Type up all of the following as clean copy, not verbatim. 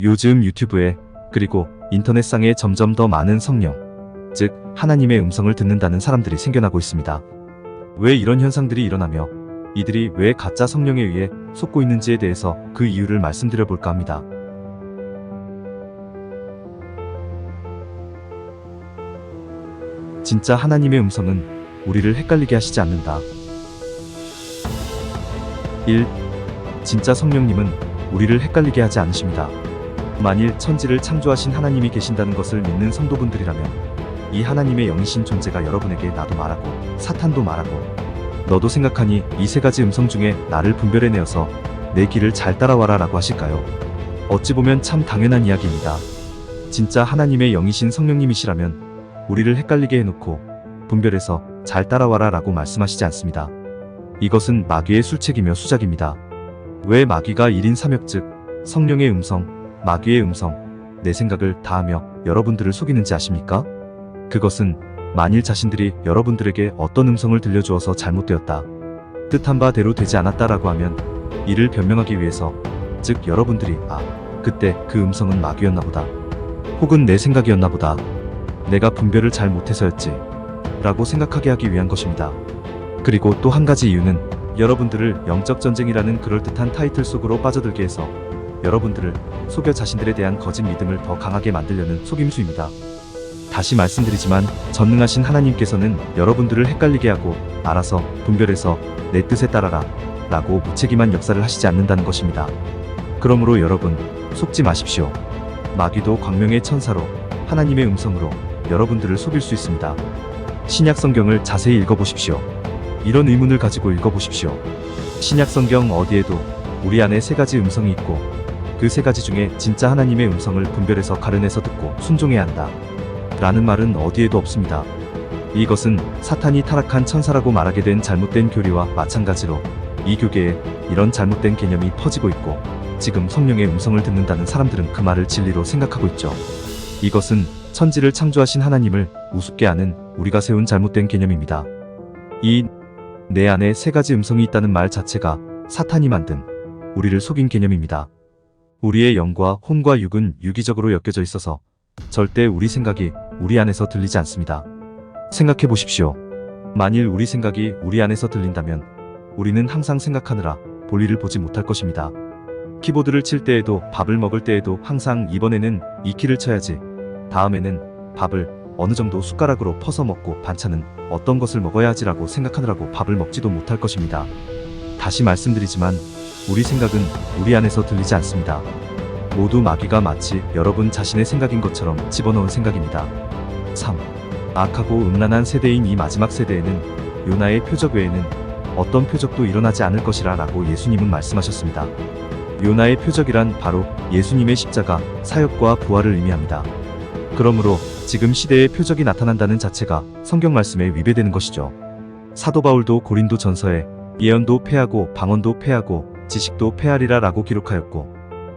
요즘 유튜브에 그리고 인터넷상에 점점 더 많은 성령, 즉 하나님의 음성을 듣는다는 사람들이 생겨나고 있습니다. 왜 이런 현상들이 일어나며 이들이 왜 가짜 성령에 의해 속고 있는지에 대해서 그 이유를 말씀드려 볼까 합니다. 진짜 하나님의 음성은 우리를 헷갈리게 하시지 않는다. 1. 진짜 성령님은 우리를 헷갈리게 하지 않으십니다. 만일 천지를 창조하신 하나님이 계신다는 것을 믿는 성도분들이라면 이 하나님의 영이신 존재가 여러분에게 나도 말하고 사탄도 말하고 너도 생각하니 이 세 가지 음성 중에 나를 분별해내어서 내 길을 잘 따라와라 라고 하실까요? 어찌 보면 참 당연한 이야기입니다. 진짜 하나님의 영이신 성령님이시라면 우리를 헷갈리게 해놓고 분별해서 잘 따라와라 라고 말씀하시지 않습니다. 이것은 마귀의 술책이며 수작입니다. 왜 마귀가 1인 3역 즉 성령의 음성, 마귀의 음성, 내 생각을 다하며 여러분들을 속이는지 아십니까? 그것은 만일 자신들이 여러분들에게 어떤 음성을 들려주어서 잘못되었다, 뜻한 바대로 되지 않았다라고 하면 이를 변명하기 위해서, 즉 여러분들이 그때 그 음성은 마귀였나 보다, 혹은 내 생각이었나 보다, 내가 분별을 잘 못해서였지 라고 생각하게 하기 위한 것입니다. 그리고 또 한 가지 이유는 여러분들을 영적 전쟁이라는 그럴듯한 타이틀 속으로 빠져들게 해서 여러분들을 속여 자신들에 대한 거짓 믿음을 더 강하게 만들려는 속임수입니다. 다시 말씀드리지만 전능하신 하나님께서는 여러분들을 헷갈리게 하고 알아서 분별해서 내 뜻에 따라라 라고 무책임한 역사를 하시지 않는다는 것입니다. 그러므로 여러분 속지 마십시오. 마귀도 광명의 천사로 하나님의 음성으로 여러분들을 속일 수 있습니다. 신약 성경을 자세히 읽어보십시오. 이런 의문을 가지고 읽어보십시오. 신약 성경 어디에도 우리 안에 세 가지 음성이 있고 그 세 가지 중에 진짜 하나님의 음성을 분별해서 가려내서 듣고 순종해야 한다 라는 말은 어디에도 없습니다. 이것은 사탄이 타락한 천사라고 말하게 된 잘못된 교리와 마찬가지로 이 교계에 이런 잘못된 개념이 퍼지고 있고 지금 성령의 음성을 듣는다는 사람들은 그 말을 진리로 생각하고 있죠. 이것은 천지를 창조하신 하나님을 우습게 하는 우리가 세운 잘못된 개념입니다. 이 내 안에 세 가지 음성이 있다는 말 자체가 사탄이 만든 우리를 속인 개념입니다. 우리의 영과 혼과 육은 유기적으로 엮여져 있어서 절대 우리 생각이 우리 안에서 들리지 않습니다. 생각해 보십시오. 만일 우리 생각이 우리 안에서 들린다면 우리는 항상 생각하느라 볼일을 보지 못할 것입니다. 키보드를 칠 때에도 밥을 먹을 때에도 항상 이번에는 이 키를 쳐야지, 다음에는 밥을 어느 정도 숟가락으로 퍼서 먹고 반찬은 어떤 것을 먹어야 하지라고 생각하느라고 밥을 먹지도 못할 것입니다. 다시 말씀드리지만 우리 생각은 우리 안에서 들리지 않습니다. 모두 마귀가 마치 여러분 자신의 생각인 것처럼 집어넣은 생각입니다. 3. 악하고 음란한 세대인 이 마지막 세대에는 요나의 표적 외에는 어떤 표적도 일어나지 않을 것이라 라고 예수님은 말씀하셨습니다. 요나의 표적이란 바로 예수님의 십자가, 사역과 부활을 의미합니다. 그러므로 지금 시대에 표적이 나타난다는 자체가 성경 말씀에 위배되는 것이죠. 사도 바울도 고린도 전서에 예언도 패하고 방언도 패하고 지식도 패하리라 라고 기록하였고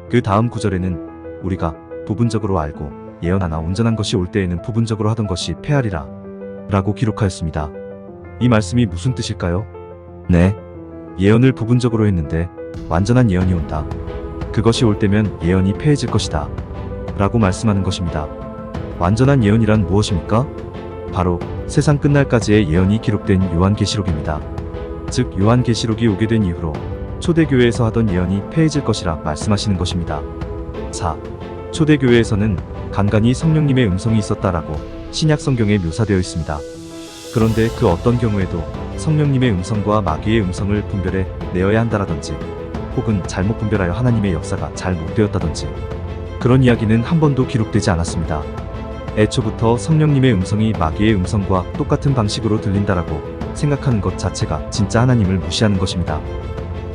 그 다음 구절에는 우리가 부분적으로 알고 예언하나 온전한 것이 올 때에는 부분적으로 하던 것이 패하리라 라고 기록하였습니다. 이 말씀이 무슨 뜻일까요? 네, 예언을 부분적으로 했는데 완전한 예언이 온다, 그것이 올 때면 예언이 패해질 것이다 라고 말씀하는 것입니다. 완전한 예언이란 무엇입니까? 바로 세상 끝날까지의 예언이 기록된 요한계시록입니다. 즉 요한계시록이 오게 된 이후로 초대교회에서 하던 예언이 패해질 것이라 말씀하시는 것입니다. 4. 초대교회에서는 간간히 성령님의 음성이 있었다라고 신약 성경에 묘사되어 있습니다. 그런데 그 어떤 경우에도 성령님의 음성과 마귀의 음성을 분별해 내어야 한다라든지 혹은 잘못 분별하여 하나님의 역사가 잘 못되었다든지 그런 이야기는 한 번도 기록되지 않았습니다. 애초부터 성령님의 음성이 마귀의 음성과 똑같은 방식으로 들린다라고 생각하는 것 자체가 진짜 하나님을 무시하는 것입니다.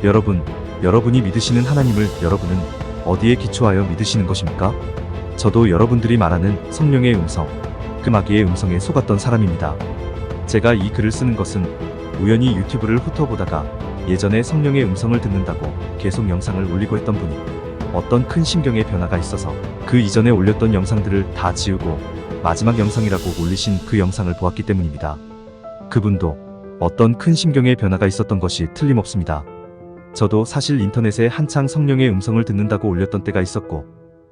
여러분이 믿으시는 하나님을 여러분은 어디에 기초하여 믿으시는 것입니까? 저도 여러분들이 말하는 성령의 음성, 그 마귀의 음성에 속았던 사람입니다. 제가 이 글을 쓰는 것은 우연히 유튜브를 훑어보다가 예전에 성령의 음성을 듣는다고 계속 영상을 올리고 했던 분이 어떤 큰 심경의 변화가 있어서 그 이전에 올렸던 영상들을 다 지우고 마지막 영상이라고 올리신 그 영상을 보았기 때문입니다. 그분도 어떤 큰 심경의 변화가 있었던 것이 틀림없습니다. 저도 사실 인터넷에 한창 성령의 음성을 듣는다고 올렸던 때가 있었고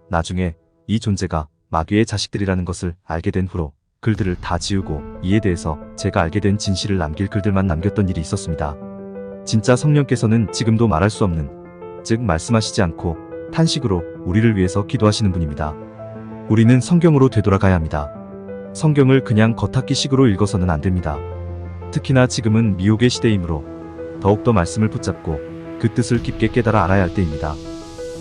나중에 이 존재가 마귀의 자식들이라는 것을 알게 된 후로 글들을 다 지우고 이에 대해서 제가 알게 된 진실을 남길 글들만 남겼던 일이 있었습니다. 진짜 성령께서는 지금도 말할 수 없는, 즉 말씀하시지 않고 탄식으로 우리를 위해서 기도하시는 분입니다. 우리는 성경으로 되돌아가야 합니다. 성경을 그냥 겉핥기식으로 읽어서는 안 됩니다. 특히나 지금은 미혹의 시대이므로 더욱더 말씀을 붙잡고 그 뜻을 깊게 깨달아 알아야 할 때입니다.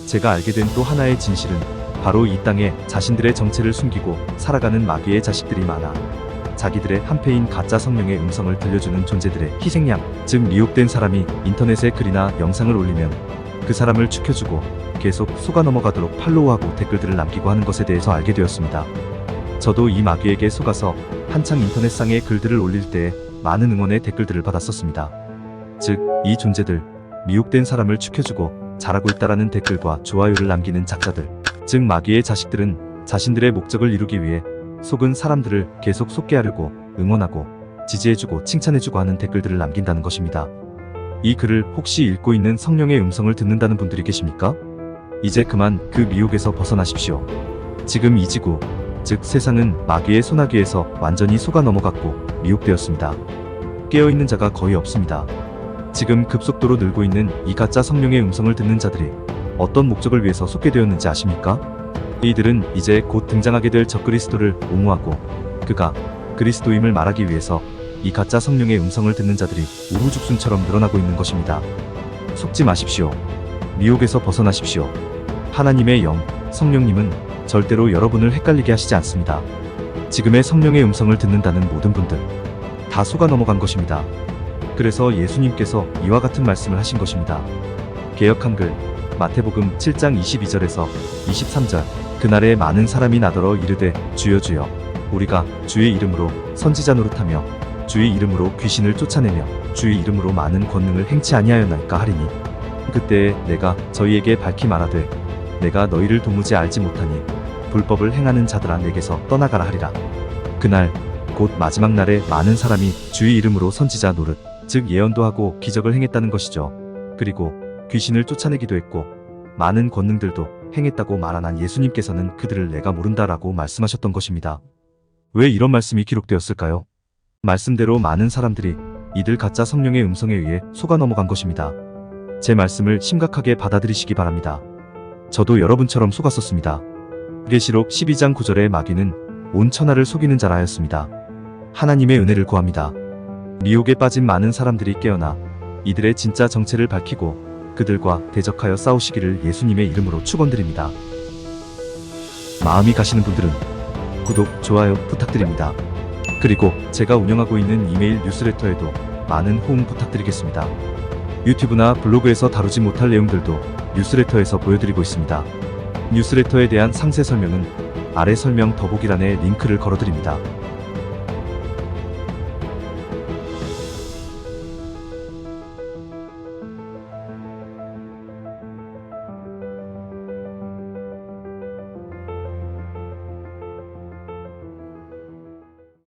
제가 알게 된 또 하나의 진실은 바로 이 땅에 자신들의 정체를 숨기고 살아가는 마귀의 자식들이 많아 자기들의 한패인 가짜 성령의 음성을 들려주는 존재들의 희생양, 즉 미혹된 사람이 인터넷에 글이나 영상을 올리면 그 사람을 추켜주고 계속 속아 넘어가도록 팔로우하고 댓글들을 남기고 하는 것에 대해서 알게 되었습니다. 저도 이 마귀에게 속아서 한창 인터넷상에 글들을 올릴 때에 많은 응원의 댓글들을 받았었습니다. 즉, 이 존재들, 미혹된 사람을 추켜주고 잘하고 있다라는 댓글과 좋아요를 남기는 작자들, 즉 마귀의 자식들은 자신들의 목적을 이루기 위해 속은 사람들을 계속 속게 하려고 응원하고 지지해주고 칭찬해주고 하는 댓글들을 남긴다는 것입니다. 이 글을 혹시 읽고 있는 성령의 음성을 듣는다는 분들이 계십니까? 이제 그만 그 미혹에서 벗어나십시오. 지금 이 지구, 즉 세상은 마귀의 소나기에서 완전히 속아 넘어갔고 미혹되었습니다. 깨어있는 자가 거의 없습니다. 지금 급속도로 늘고 있는 이 가짜 성령의 음성을 듣는 자들이 어떤 목적을 위해서 속게 되었는지 아십니까? 이들은 이제 곧 등장하게 될 적그리스도를 옹호하고 그가 그리스도임을 말하기 위해서 이 가짜 성령의 음성을 듣는 자들이 우후죽순처럼 늘어나고 있는 것입니다. 속지 마십시오. 미혹에서 벗어나십시오. 하나님의 영, 성령님은 절대로 여러분을 헷갈리게 하시지 않습니다. 지금의 성령의 음성을 듣는다는 모든 분들 다 속아 넘어간 것입니다. 그래서 예수님께서 이와 같은 말씀을 하신 것입니다. 개역 한글 마태복음 7장 22절에서 23절, 그날에 많은 사람이 나더러 이르되 주여 주여 우리가 주의 이름으로 선지자 노릇하며 주의 이름으로 귀신을 쫓아내며 주의 이름으로 많은 권능을 행치 아니하였나이까 하리니 그때에 내가 저희에게 밝히 말하되 내가 너희를 도무지 알지 못하니 불법을 행하는 자들아 내게서 떠나가라 하리라. 그날 곧 마지막 날에 많은 사람이 주의 이름으로 선지자 노릇, 즉 예언도 하고 기적을 행했다는 것이죠. 그리고 귀신을 쫓아내기도 했고 많은 권능들도 행했다고 말한 예수님께서는 그들을 내가 모른다라고 말씀하셨던 것입니다. 왜 이런 말씀이 기록되었을까요? 말씀대로 많은 사람들이 이들 가짜 성령의 음성에 의해 속아 넘어간 것입니다. 제 말씀을 심각하게 받아들이시기 바랍니다. 저도 여러분처럼 속았었습니다. 계시록 12장 9절에 마귀는 온 천하를 속이는 자라 하였습니다. 하나님의 은혜를 구합니다. 미혹에 빠진 많은 사람들이 깨어나 이들의 진짜 정체를 밝히고 그들과 대적하여 싸우시기를 예수님의 이름으로 축원드립니다. 마음이 가시는 분들은 구독, 좋아요 부탁드립니다. 그리고 제가 운영하고 있는 이메일 뉴스레터에도 많은 호응 부탁드리겠습니다. 유튜브나 블로그에서 다루지 못할 내용들도 뉴스레터에서 보여드리고 있습니다. 뉴스레터에 대한 상세 설명은 아래 설명 더보기란에 링크를 걸어드립니다.